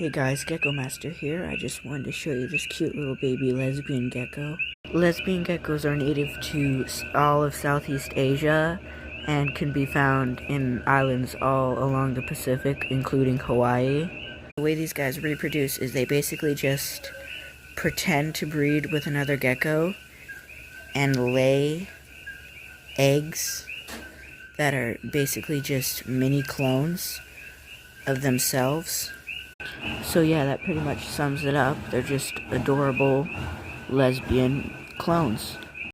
Hey guys, Gecko Master here. I just wanted to show you this cute little baby lesbian gecko. Lesbian geckos are native to all of Southeast Asia and can be found in islands all along the Pacific, including Hawaii. The way these guys reproduce is they basically just pretend to breed with another gecko and lay eggs that are basically just mini clones of themselves. So yeah, that pretty much sums it up. They're just adorable lesbian clones.